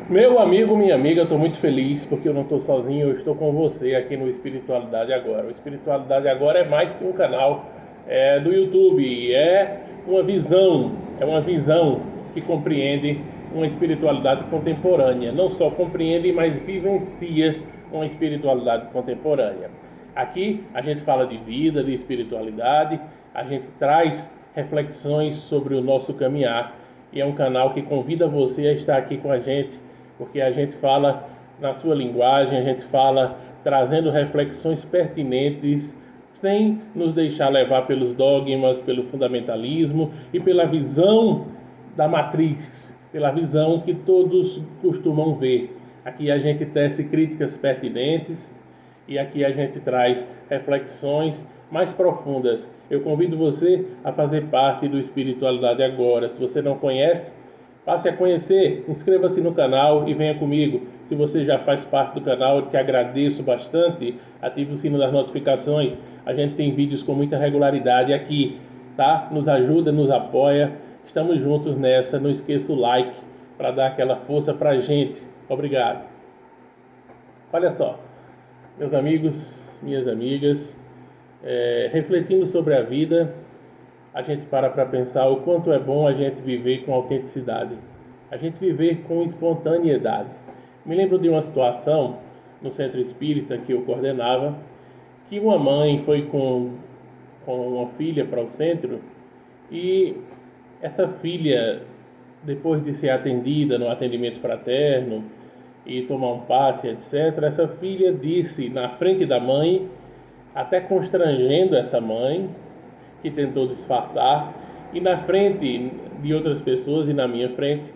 Meu amigo, minha amiga, eu estou muito feliz porque eu não estou sozinho, eu estou com você aqui no Espiritualidade Agora. O Espiritualidade Agora é mais que um canal do YouTube, é uma visão que compreende uma espiritualidade contemporânea. Não só compreende, mas vivencia uma espiritualidade contemporânea. Aqui a gente fala de vida, de espiritualidade, a gente traz reflexões sobre o nosso caminhar e é um canal que convida você a estar aqui com a gente porque a gente fala na sua linguagem, a gente fala trazendo reflexões pertinentes, sem nos deixar levar pelos dogmas, pelo fundamentalismo e pela visão da matriz, pela visão que todos costumam ver. Aqui a gente tece críticas pertinentes e aqui a gente traz reflexões mais profundas. Eu convido você a fazer parte do Espiritualidade Agora. Se você não conhece, passe a conhecer, inscreva-se no canal e venha comigo. Se você já faz parte do canal, eu te agradeço bastante. Ative o sino das notificações. A gente tem vídeos com muita regularidade aqui, tá? Nos ajuda, nos apoia. Estamos juntos nessa. Não esqueça o like para dar aquela força pra gente. Obrigado. Olha só, meus amigos, minhas amigas, refletindo sobre a vida, a gente para pensar o quanto é bom a gente viver com autenticidade, a gente viver com espontaneidade. Me lembro de uma situação no centro espírita que eu coordenava, que uma mãe foi com uma filha para o centro e essa filha, depois de ser atendida no atendimento fraterno e tomar um passe, etc., essa filha disse na frente da mãe, até constrangendo essa mãe, que tentou disfarçar, e na frente de outras pessoas e na minha frente,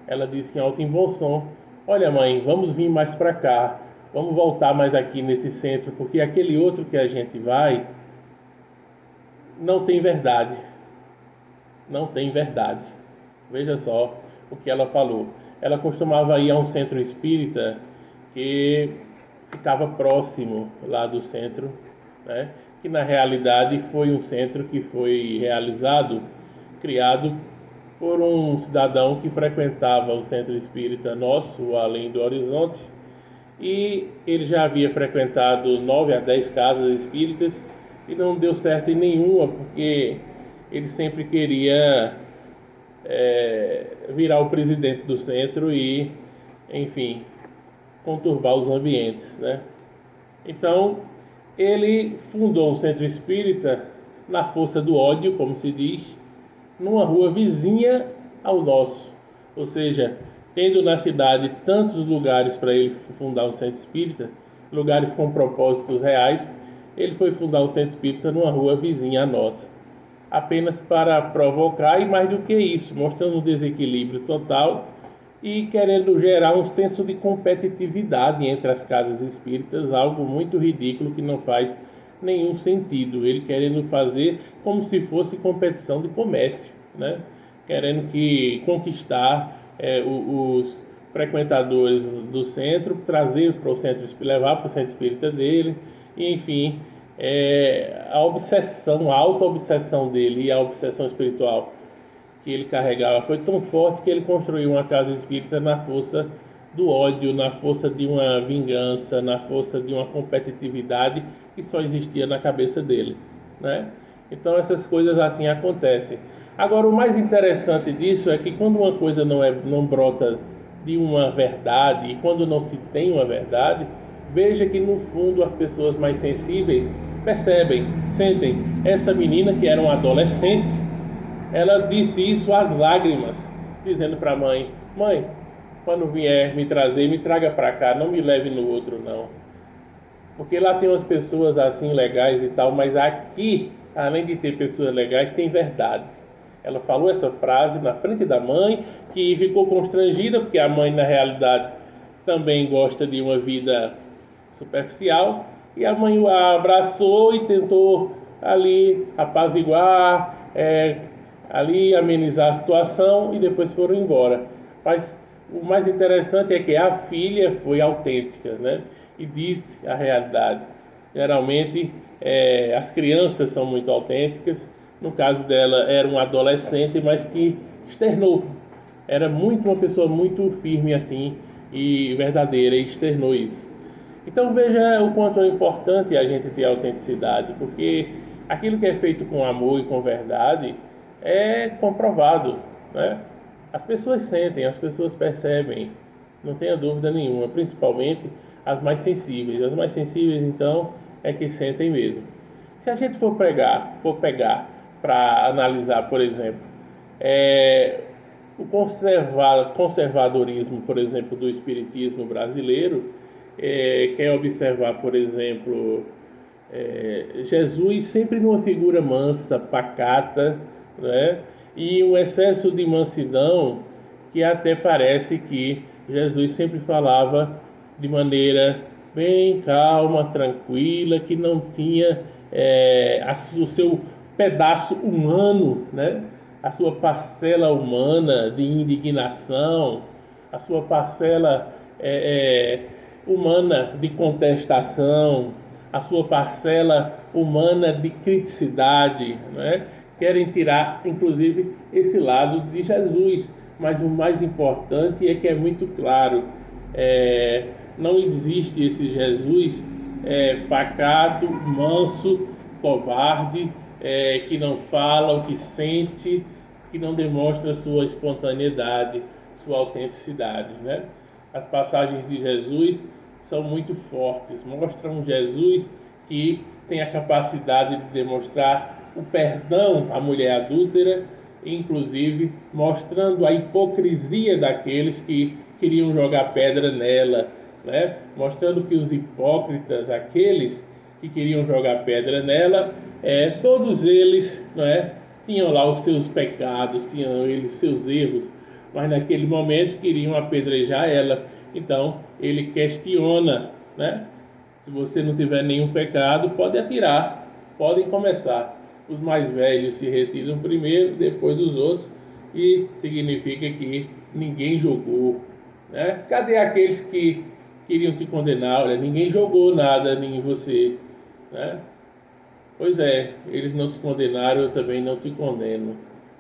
ela disse em alto e bom som: olha mãe, vamos vir mais para cá, vamos voltar mais aqui nesse centro, porque aquele outro que a gente vai não tem verdade, não tem verdade. Veja só o que ela falou. Ela costumava ir a um centro espírita que ficava próximo lá do centro, né? Que na realidade foi um centro que foi criado por um cidadão que frequentava o centro espírita nosso, Além do Horizonte, e ele já havia frequentado 9 a 10 casas espíritas e não deu certo em nenhuma, porque ele sempre queria virar o presidente do centro e, enfim, conturbar os ambientes, né? Então, ele fundou um centro espírita na força do ódio, como se diz, numa rua vizinha ao nosso. Ou seja, tendo na cidade tantos lugares para ele fundar um centro espírita, lugares com propósitos reais, ele foi fundar um centro espírita numa rua vizinha à nossa. Apenas para provocar e mais do que isso, mostrando um desequilíbrio total e querendo gerar um senso de competitividade entre as casas espíritas, algo muito ridículo que não faz nenhum sentido. Ele querendo fazer como se fosse competição de comércio, né? Querendo conquistar os frequentadores do centro, trazer para o centro, levar para o centro espírita dele, e, enfim, a obsessão, a auto-obsessão dele e a obsessão espiritual que ele carregava foi tão forte que ele construiu uma casa espírita na força do ódio, na força de uma vingança, na força de uma competitividade que só existia na cabeça dele, né? Então essas coisas assim acontecem. Agora, o mais interessante disso é que quando uma coisa não brota de uma verdade e quando não se tem uma verdade, veja que no fundo as pessoas mais sensíveis percebem, sentem. Essa menina que era uma adolescente, ela disse isso às lágrimas, dizendo para a mãe: mãe, quando vier me trazer, me traga para cá, não me leve no outro não. Porque lá tem umas pessoas assim legais e tal, mas aqui, além de ter pessoas legais, tem verdade. Ela falou essa frase na frente da mãe, que ficou constrangida, porque a mãe na realidade também gosta de uma vida superficial, e a mãe o abraçou e tentou ali apaziguar, ali amenizar a situação, e depois foram embora. Mas o mais interessante é que a filha foi autêntica, né? E disse a realidade. Geralmente as crianças são muito autênticas. No caso dela era um adolescente, mas que externou. Era muito uma pessoa muito firme assim, e verdadeira e externou isso. Então veja o quanto é importante a gente ter autenticidade, porque aquilo que é feito com amor e com verdade é comprovado, né? As pessoas sentem, as pessoas percebem, não tenha dúvida nenhuma, principalmente as mais sensíveis. As mais sensíveis, então, é que sentem mesmo. Se a gente for pegar para analisar, por exemplo, o conservadorismo, por exemplo, do espiritismo brasileiro, quer observar, por exemplo, Jesus sempre numa figura mansa, pacata, né? E um excesso de mansidão que até parece que Jesus sempre falava de maneira bem calma, tranquila, que não tinha o seu pedaço humano, né? A sua parcela humana de indignação, a sua parcela humana de contestação, a sua parcela humana de criticidade, né? Querem tirar, inclusive, esse lado de Jesus, mas o mais importante é que é muito claro, não existe esse Jesus pacato, manso, covarde, que não fala o que sente, que não demonstra sua espontaneidade, sua autenticidade, né? As passagens de Jesus são muito fortes, mostram um Jesus que tem a capacidade de demonstrar o perdão à mulher adúltera, inclusive mostrando a hipocrisia daqueles que queriam jogar pedra nela, né? Mostrando que os hipócritas, aqueles que queriam jogar pedra nela, todos eles, né, tinham lá os seus pecados, tinham eles seus erros, mas naquele momento queriam apedrejar ela. Então ele questiona, né? Se você não tiver nenhum pecado, pode atirar, podem começar. Os mais velhos se retiram primeiro, depois os outros, e significa que ninguém jogou, né? Cadê aqueles que queriam te condenar? Olha, ninguém jogou nada em você, né? Pois é, eles não te condenaram, eu também não te condeno,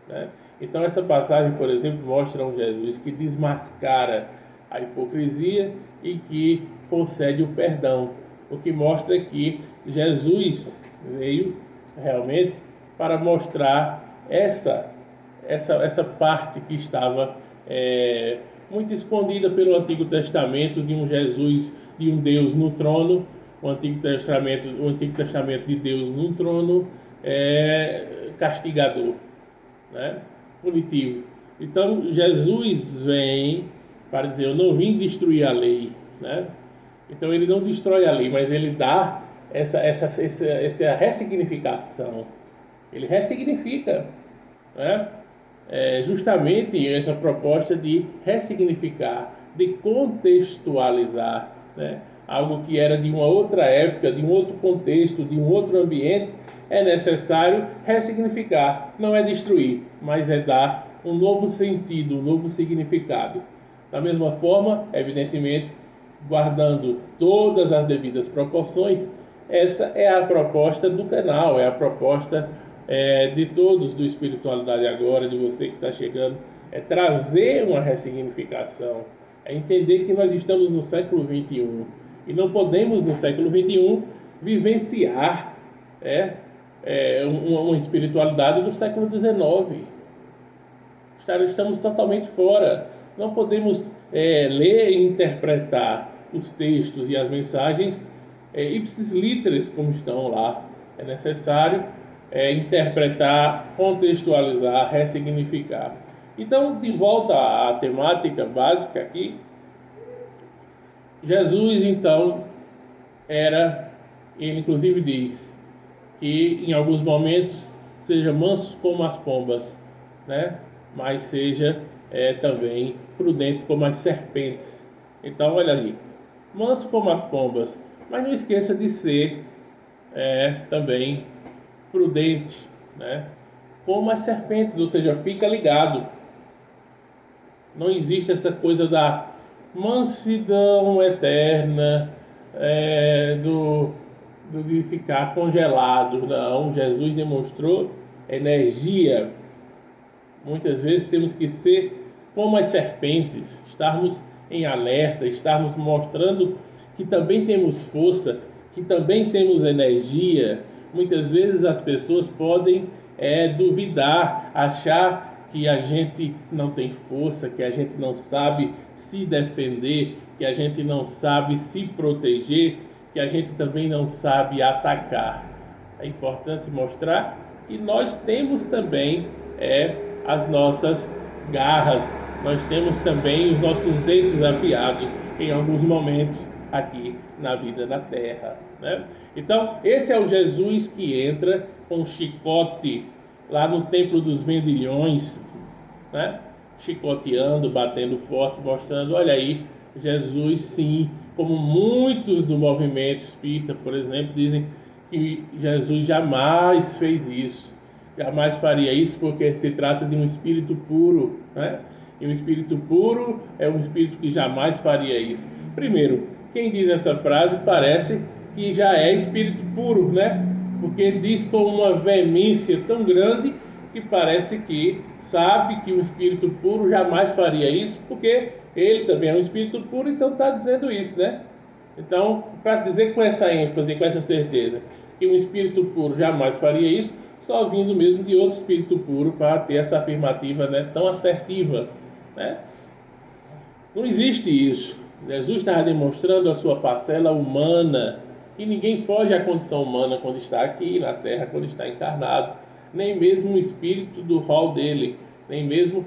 né? Então essa passagem, por exemplo, mostra um Jesus que desmascara a hipocrisia e que concede o perdão, o que mostra que Jesus veio realmente para mostrar essa parte que estava muito escondida pelo Antigo Testamento, de um Jesus, de um Deus no trono. O Antigo Testamento de Deus no trono castigador, né? Punitivo. Então Jesus vem para dizer: eu não vim destruir a lei, né? Então ele não destrói a lei, mas ele dá essa ressignificação. Ele ressignifica, né? Justamente essa proposta de ressignificar, de contextualizar, né? Algo que era de uma outra época, de um outro contexto, de um outro ambiente, é necessário ressignificar. Não é destruir, mas é dar um novo sentido, um novo significado. Da mesma forma, evidentemente, guardando todas as devidas proporções, essa é a proposta do canal, é a proposta de todos do Espiritualidade Agora, de você que está chegando, é trazer uma ressignificação, é entender que nós estamos no século XXI e não podemos, no século XXI, vivenciar uma espiritualidade do século XIX. Estamos totalmente fora. Não podemos ler e interpretar os textos e as mensagens ipsis literis, como estão lá. É necessário interpretar, contextualizar, ressignificar. Então, de volta à temática básica aqui, Jesus, então, ele inclusive diz que em alguns momentos seja manso como as pombas, né? Mas seja também prudente como as serpentes. Então, olha ali, manso como as pombas, mas não esqueça de ser também prudente, né? Como as serpentes, ou seja, fica ligado. Não existe essa coisa da mansidão eterna, de ficar congelado. Não, Jesus demonstrou energia. Muitas vezes temos que ser como as serpentes, estarmos em alerta, estarmos mostrando que também temos força, que também temos energia. Muitas vezes as pessoas podem duvidar, achar que a gente não tem força, que a gente não sabe se defender, que a gente não sabe se proteger, que a gente também não sabe atacar. É importante mostrar que nós temos também as nossas garras, nós temos também os nossos dentes afiados em alguns momentos aqui na vida na terra, né? Então, esse é o Jesus que entra com um chicote lá no templo dos vendilhões, né? Chicoteando, batendo forte, mostrando, olha aí, Jesus sim, como muitos do movimento espírita, por exemplo, dizem que Jesus jamais fez isso, jamais faria isso, porque se trata de um espírito puro, né? E um espírito puro é um espírito que jamais faria isso. Primeiro, quem diz essa frase parece que já é espírito puro, né? Porque diz com uma veemência tão grande que parece que sabe que o espírito puro jamais faria isso, porque ele também é um espírito puro, então está dizendo isso, né? Então, para dizer com essa ênfase, com essa certeza, que um espírito puro jamais faria isso, só vindo mesmo de outro espírito puro para ter essa afirmativa, né, tão assertiva, né? Não existe isso. Jesus estava demonstrando a sua parcela humana, e ninguém foge à condição humana quando está aqui na Terra, quando está encarnado, nem mesmo um espírito do rol dele, nem mesmo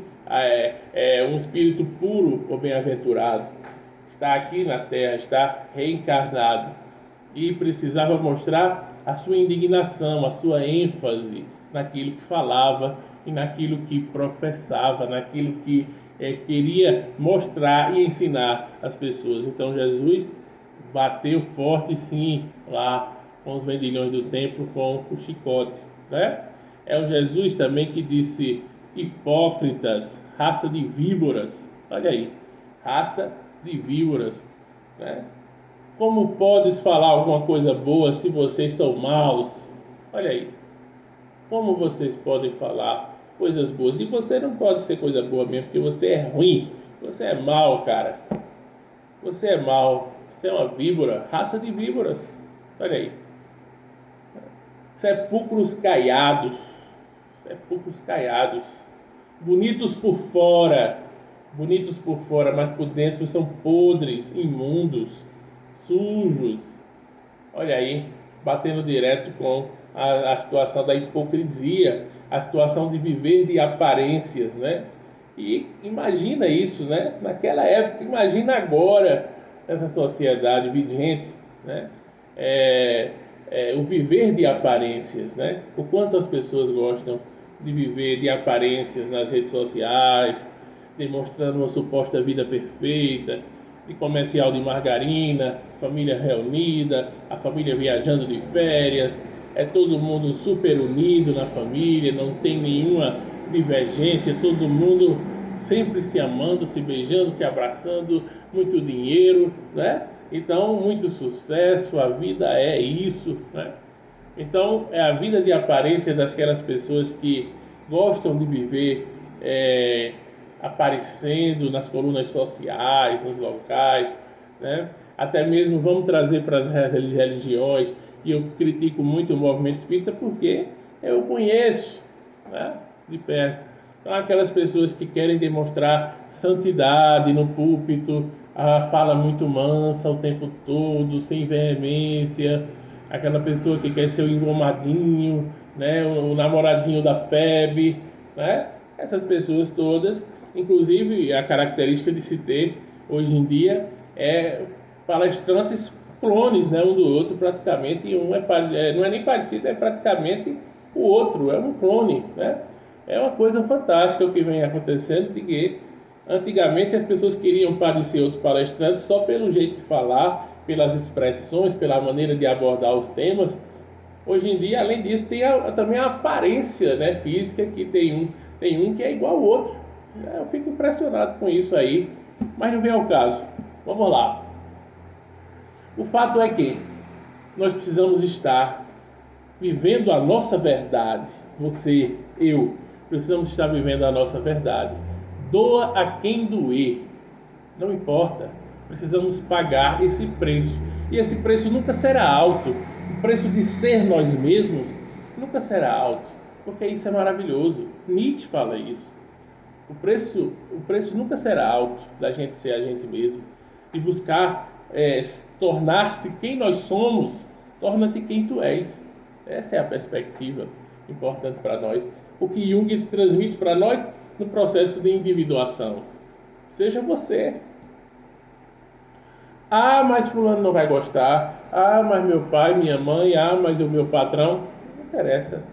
um espírito puro ou bem-aventurado. Está aqui na Terra, está reencarnado, e precisava mostrar a sua indignação, a sua ênfase naquilo que falava e naquilo que professava, naquilo que queria mostrar e ensinar as pessoas. Então Jesus bateu forte sim lá com os vendilhões do templo com o chicote, né? É o Jesus também que disse: hipócritas, raça de víboras. Olha aí, raça de víboras, né? Como podes falar alguma coisa boa se vocês são maus? Olha aí, como vocês podem falar coisas boas? E você não pode ser coisa boa mesmo, porque você é ruim, você é mau, cara. Você é mau, você é uma víbora, raça de víboras. Olha aí. Sepulcros caiados, bonitos por fora, mas por dentro são podres, imundos, sujos. Olha aí, batendo direto com a situação da hipocrisia, a situação de viver de aparências, né? E imagina isso, né? Naquela época, imagina agora, nessa sociedade vigente, né? O viver de aparências, né? O quanto as pessoas gostam de viver de aparências nas redes sociais, demonstrando uma suposta vida perfeita, de comercial de margarina, família reunida, a família viajando de férias, todo mundo super unido na família, não tem nenhuma divergência, todo mundo sempre se amando, se beijando, se abraçando, muito dinheiro, né? Então, muito sucesso, a vida é isso, né? Então, é a vida de aparência daquelas pessoas que gostam de viver aparecendo nas colunas sociais, nos locais, né? Até mesmo vamos trazer para as religiões, e eu critico muito o movimento espírita porque eu conheço, né, de perto. Então, aquelas pessoas que querem demonstrar santidade no púlpito, a fala muito mansa o tempo todo, sem veemência, aquela pessoa que quer ser o engomadinho, né, o namoradinho da febre, né? Essas pessoas todas, inclusive a característica de se ter hoje em dia palestrantes clones, né, um do outro praticamente, e não é nem parecido, é praticamente o outro, é um clone, né? É uma coisa fantástica o que vem acontecendo, de que antigamente as pessoas queriam parecer outro palestrante só pelo jeito de falar, pelas expressões, pela maneira de abordar os temas. Hoje em dia, além disso, tem também a aparência, né, física, que tem um que é igual ao outro. Eu fico impressionado com isso aí, mas não vem ao caso. Vamos lá. O fato é que nós precisamos estar vivendo a nossa verdade. Você, eu, precisamos estar vivendo a nossa verdade. Doa a quem doer. Não importa. Precisamos pagar esse preço. E esse preço nunca será alto. O preço de ser nós mesmos nunca será alto. Porque isso é maravilhoso. Nietzsche fala isso. O preço nunca será alto da gente ser a gente mesmo. E buscar tornar-se quem nós somos, torna-te quem tu és. Essa é a perspectiva importante para nós. O que Jung transmite para nós no processo de individuação. Seja você. Ah, mas fulano não vai gostar. Ah, mas meu pai, minha mãe. Ah, mas o meu patrão. Não interessa.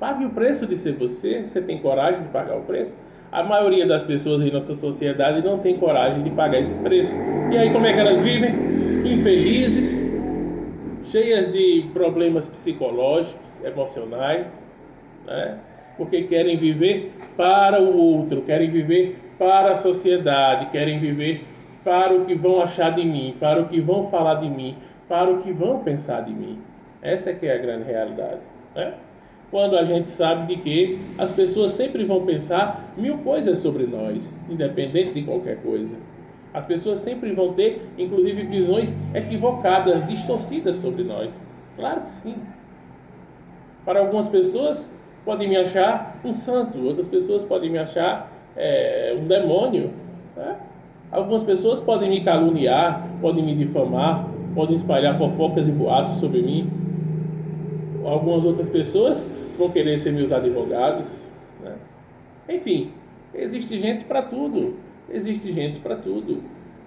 Pague o preço de ser você. Você tem coragem de pagar o preço? A maioria das pessoas em nossa sociedade não tem coragem de pagar esse preço. E aí como é que elas vivem? Infelizes, cheias de problemas psicológicos, emocionais, né? Porque querem viver para o outro, querem viver para a sociedade, querem viver para o que vão achar de mim, para o que vão falar de mim, para o que vão pensar de mim. Essa é que é a grande realidade, né? Quando a gente sabe de que as pessoas sempre vão pensar mil coisas sobre nós, independente de qualquer coisa. As pessoas sempre vão ter, inclusive, visões equivocadas, distorcidas sobre nós. Claro que sim. Para algumas pessoas, podem me achar um santo, outras pessoas podem me achar um demônio, né? Algumas pessoas podem me caluniar, podem me difamar, podem espalhar fofocas e boatos sobre mim. Algumas outras pessoas vão querer ser meus advogados, né? Enfim, existe gente para tudo. Existe gente para tudo.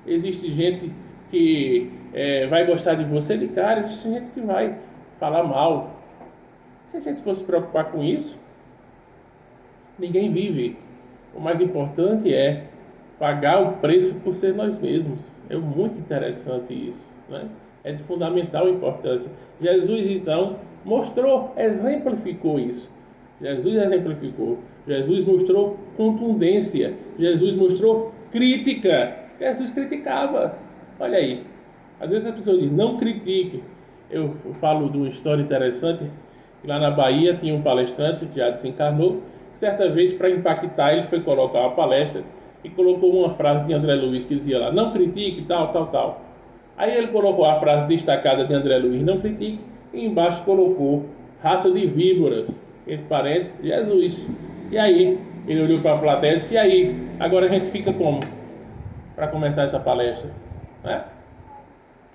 Existe gente que vai gostar de você de cara, existe gente que vai falar mal. Se a gente fosse se preocupar com isso, ninguém vive. O mais importante é pagar o preço por ser nós mesmos. É muito interessante isso, né? É de fundamental importância. Jesus, então, mostrou, exemplificou isso. Jesus exemplificou. Jesus mostrou contundência. Jesus mostrou crítica. Jesus criticava. Olha aí. Às vezes a pessoa diz, não critique. Eu falo de uma história interessante. Que lá na Bahia tinha um palestrante que já desencarnou. Certa vez, para impactar, ele foi colocar uma palestra e colocou uma frase de André Luiz que dizia lá, não critique, tal, tal, tal. Aí ele colocou a frase destacada de André Luiz, não critique, e embaixo colocou raça de víboras, entre parênteses, Jesus. E aí, ele olhou para a plateia e disse, e aí, agora a gente fica como? Para começar essa palestra, né?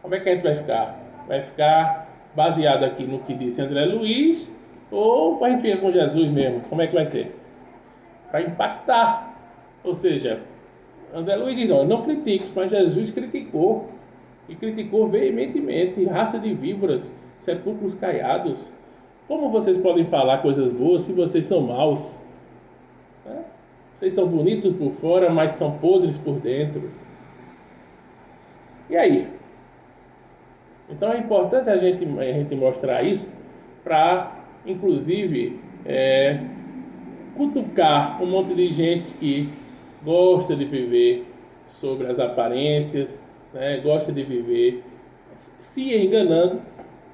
Como é que a gente vai ficar? Vai ficar baseado aqui no que disse André Luiz, ou a gente fica com Jesus mesmo? Como é que vai ser? Para impactar. Ou seja, André Luiz diz, ó, não critique, mas Jesus criticou. E criticou veementemente, raça de víboras, sepulcros caiados. Como vocês podem falar coisas boas se vocês são maus? Né? Vocês são bonitos por fora, mas são podres por dentro. E aí? Então é importante a gente mostrar isso para, inclusive, cutucar um monte de gente que gosta de viver sobre as aparências, né? Gosta de viver se enganando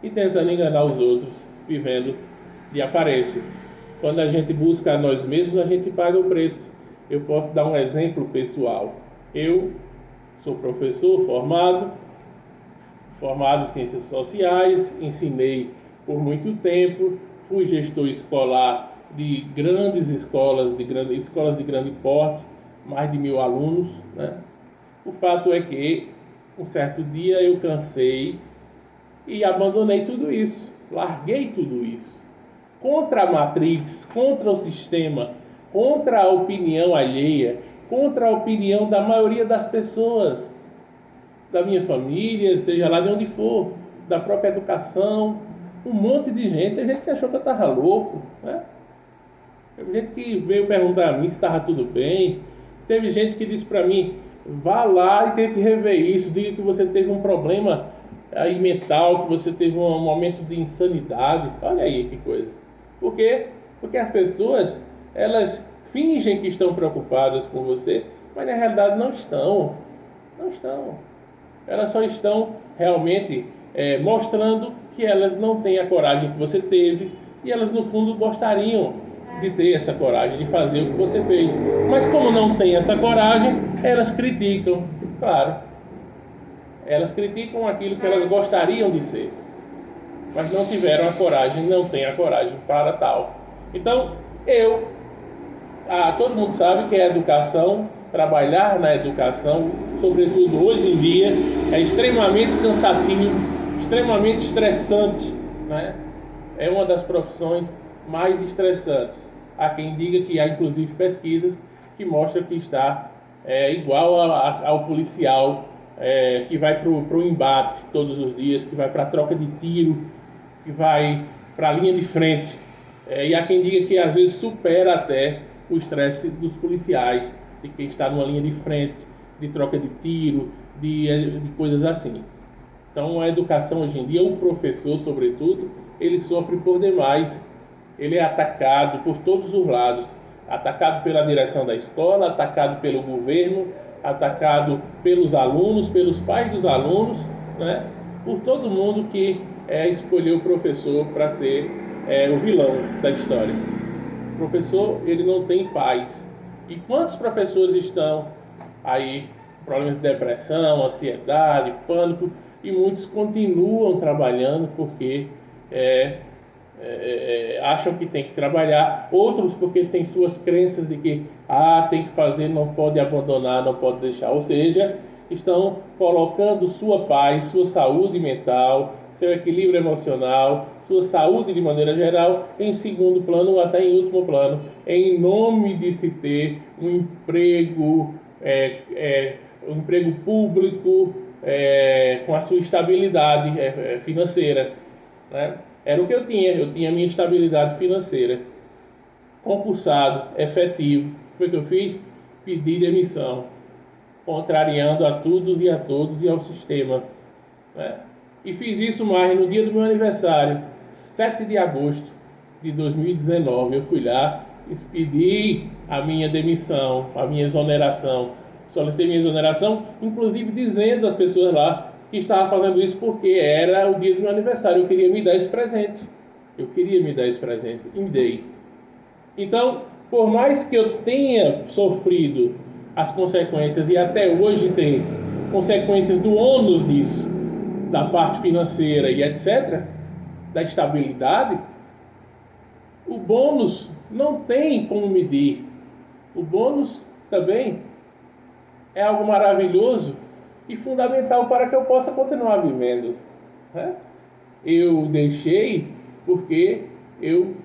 e tentando enganar os outros, vivendo de aparência. Quando a gente busca a nós mesmos, a gente paga o preço. Eu posso dar um exemplo pessoal. Eu sou professor formado em ciências sociais, ensinei por muito tempo, fui gestor escolar de grandes escolas, escolas de grande porte, mais de 1.000 alunos, né? O fato é que um certo dia eu cansei e abandonei tudo isso, larguei tudo isso, contra a matrix, contra o sistema, contra a opinião alheia, contra a opinião da maioria das pessoas, da minha família, seja lá de onde for, da própria educação, um monte de gente. Tem gente que achou que eu estava louco, né? Teve gente que veio perguntar a mim se estava tudo bem. Teve gente que disse para mim, vá lá e tente rever isso, diga que você teve um problema aí mental, que você teve um momento de insanidade. Olha aí que coisa. Por quê? Porque as pessoas, elas fingem que estão preocupadas com você, mas na realidade não estão. Não estão. Elas só estão realmente mostrando que elas não têm a coragem que você teve e elas no fundo gostariam de ter essa coragem de fazer o que você fez. Mas como não tem essa coragem, elas criticam, claro. Elas criticam aquilo que elas gostariam de ser, mas não tiveram a coragem, não têm a coragem para tal. Então, todo mundo sabe que a educação, trabalhar na educação, sobretudo hoje em dia, é extremamente cansativo, extremamente estressante, né? É uma das profissões mais estressantes. Há quem diga que há inclusive pesquisas que mostram que está igual ao policial que vai para o embate todos os dias, que vai para a troca de tiro, que vai para a linha de frente. E há quem diga que às vezes supera até o estresse dos policiais, de quem está numa linha de frente, de troca de tiro, de coisas assim. Então a educação hoje em dia, o professor sobretudo, ele sofre por demais. Ele é atacado por todos os lados, atacado pela direção da escola, atacado pelo governo, atacado pelos alunos, pelos pais dos alunos, né? Por todo mundo que escolheu o professor para ser o vilão da história. O professor, ele não tem paz. E quantos professores estão aí com problemas de depressão, ansiedade, pânico, e muitos continuam trabalhando porque acham que tem que trabalhar, outros porque têm suas crenças de que tem que fazer, não pode abandonar, não pode deixar, ou seja, estão colocando sua paz, sua saúde mental, seu equilíbrio emocional, sua saúde de maneira geral em segundo plano ou até em último plano, em nome de se ter um emprego, um emprego público com a sua estabilidade financeira, né? Era o que eu tinha minha estabilidade financeira, concursado, efetivo. O que eu fiz? Pedi demissão, contrariando a tudo e a todos e ao sistema, né? E fiz isso mais no dia do meu aniversário, 7 de agosto de 2019. Eu fui lá e pedi a minha demissão, a minha exoneração. Solicitei minha exoneração, inclusive dizendo às pessoas lá que estava fazendo isso porque era o dia do meu aniversário. Eu queria me dar esse presente. E me dei. Então, por mais que eu tenha sofrido as consequências, e até hoje tem consequências do ônus disso, da parte financeira e etc., da estabilidade, o bônus não tem como medir. O bônus também é algo maravilhoso e fundamental para que eu possa continuar vivendo, né? Eu deixei porque eu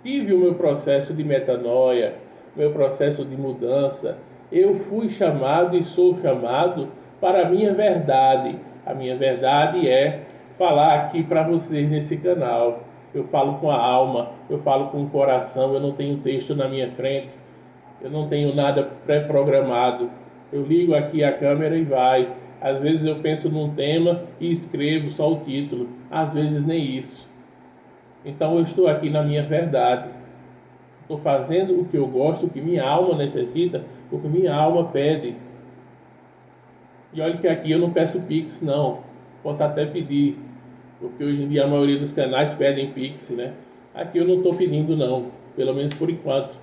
tive o meu processo de metanoia, meu processo de mudança. Eu fui chamado e sou chamado para a minha verdade. A minha verdade é falar aqui para vocês nesse canal. Eu falo com a alma, eu falo com o coração, eu não tenho texto na minha frente, eu não tenho nada pré-programado. Eu ligo aqui a câmera e vai. Às vezes eu penso num tema e escrevo só o título, às vezes nem isso. Então eu estou aqui na minha verdade. Estou fazendo o que eu gosto, o que minha alma necessita, o que minha alma pede. E olha que aqui eu não peço Pix, não. Posso até pedir, porque hoje em dia a maioria dos canais pedem Pix, né? Aqui eu não estou pedindo, não, pelo menos por enquanto.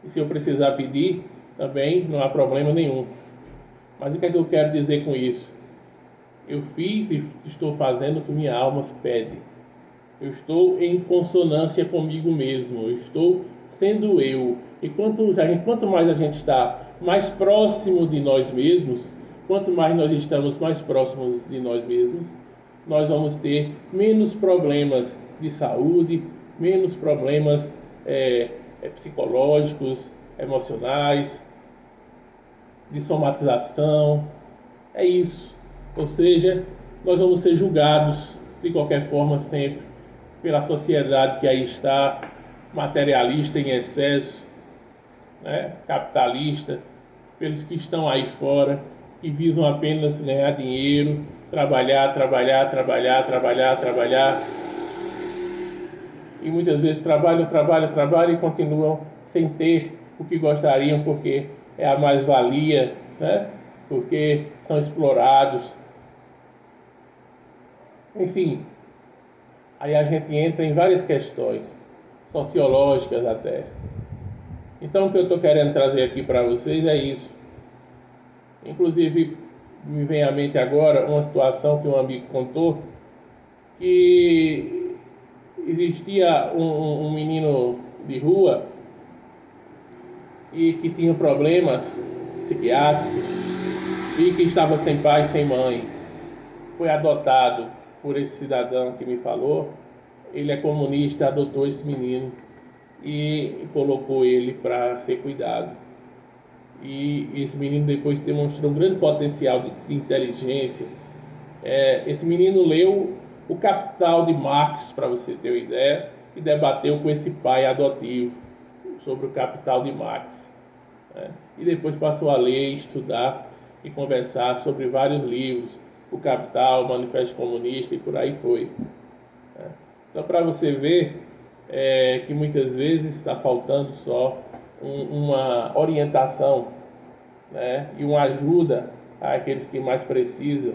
E se eu precisar pedir, também não há problema nenhum. Mas o que é que eu quero dizer com isso? Eu fiz e estou fazendo o que minha alma pede. Eu estou em consonância comigo mesmo. Eu estou sendo eu. E quanto mais a gente está mais próximo de nós mesmos, quanto mais nós estamos mais próximos de nós mesmos, nós vamos ter menos problemas de saúde, menos problemas psicológicos, emocionais, de somatização. É isso. Ou seja, nós vamos ser julgados de qualquer forma sempre pela sociedade que aí está, materialista em excesso, né? Capitalista, pelos que estão aí fora, que visam apenas ganhar dinheiro, trabalhar, e muitas vezes trabalham e continuam sem ter o que gostariam, porque é a mais-valia, né? Porque são explorados. Enfim, aí a gente entra em várias questões. sociológicas até. Então o que eu estou querendo trazer aqui para vocês é isso. Inclusive me vem à mente agora uma situação que um amigo contou, que existia um menino de rua e que tinha problemas psiquiátricos e que estava sem pai e sem mãe. Foi adotado por esse cidadão que me falou. Ele é comunista, adotou esse menino e colocou ele para ser cuidado. E esse menino depois demonstrou um grande potencial de inteligência. Esse menino leu O Capital de Marx, para você ter uma ideia, e debateu com esse pai adotivo sobre o Capital de Marx. E depois passou a ler, estudar e conversar sobre vários livros, O Capital, o Manifesto Comunista e por aí foi. Então, para você ver que muitas vezes está faltando só uma orientação, né, e uma ajuda àqueles que mais precisam.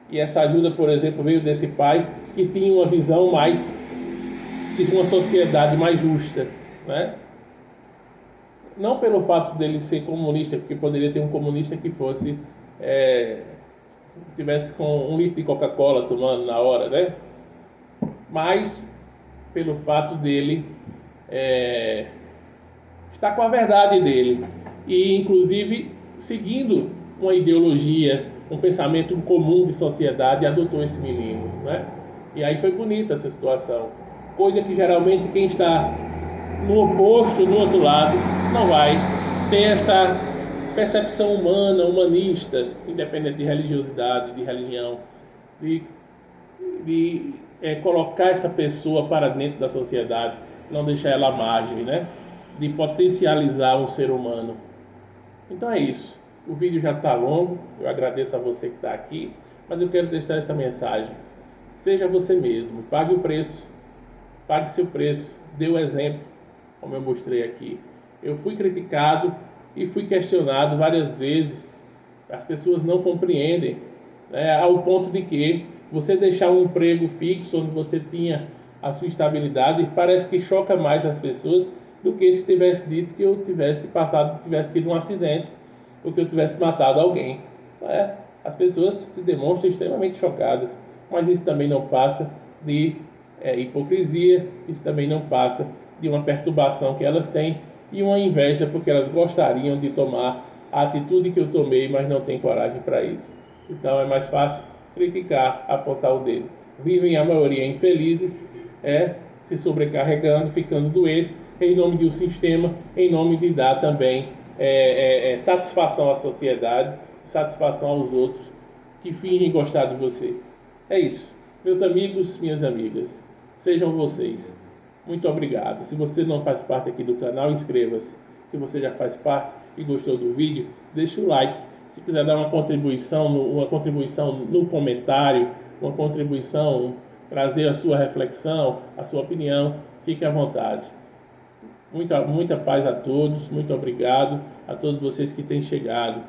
E essa ajuda, por exemplo, veio desse pai que tinha uma visão mais de uma sociedade mais justa, né? Não pelo fato dele ser comunista, porque poderia ter um comunista que fosse tivesse com 1 litro de Coca-Cola tomando na hora, né? Mas pelo fato dele estar com a verdade dele e inclusive seguindo uma ideologia, um pensamento comum de sociedade, adotou esse menino, né? E aí foi bonita essa situação, coisa que geralmente quem está no oposto, no outro lado, não vai ter essa percepção humana, humanista, independente de religiosidade, de religião, de colocar essa pessoa para dentro da sociedade, não deixar ela à margem, né? De potencializar um ser humano. Então é isso. O vídeo já está longo, eu agradeço a você que está aqui, mas eu quero deixar essa mensagem. Seja você mesmo, pague o preço, pague seu preço, dê o exemplo, como eu mostrei aqui. Eu fui criticado e fui questionado várias vezes, as pessoas não compreendem, né, ao ponto de que você deixar um emprego fixo, onde você tinha a sua estabilidade, parece que choca mais as pessoas do que se tivesse dito que eu tivesse tido um acidente, ou que eu tivesse matado alguém. As pessoas se demonstram extremamente chocadas, mas isso também não passa de hipocrisia, isso também não passa de uma perturbação que elas têm e uma inveja porque elas gostariam de tomar a atitude que eu tomei, mas não têm coragem para isso. Então é mais fácil criticar, apontar o dedo. Vivem a maioria infelizes, se sobrecarregando, ficando doentes, em nome de um sistema, em nome de dar também satisfação à sociedade, satisfação aos outros que fingem gostar de você. É isso. Meus amigos, minhas amigas, sejam vocês. Muito obrigado. Se você não faz parte aqui do canal, inscreva-se. Se você já faz parte e gostou do vídeo, deixa o like. Se quiser dar uma contribuição no comentário, uma contribuição, trazer a sua reflexão, a sua opinião, fique à vontade. Muita paz a todos, muito obrigado a todos vocês que têm chegado.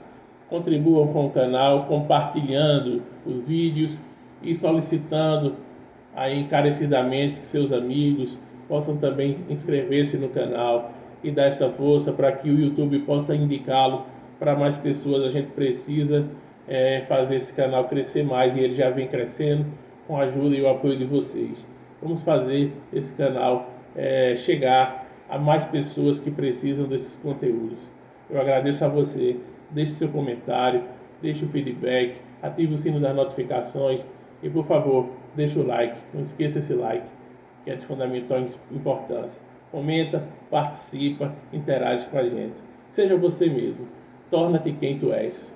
Contribuam com o canal, compartilhando os vídeos e solicitando aí encarecidamente que seus amigos possam também inscrever-se no canal e dar essa força para que o YouTube possa indicá-lo para mais pessoas. A gente precisa fazer esse canal crescer mais e ele já vem crescendo com a ajuda e o apoio de vocês. Vamos fazer esse canal chegar a mais pessoas que precisam desses conteúdos. Eu agradeço a você, deixe seu comentário, deixe o feedback, ative o sino das notificações e, por favor, deixe o like. Não esqueça esse like, que é de fundamental importância. Comenta, participa, interage com a gente. Seja você mesmo. Torna-te quem tu és.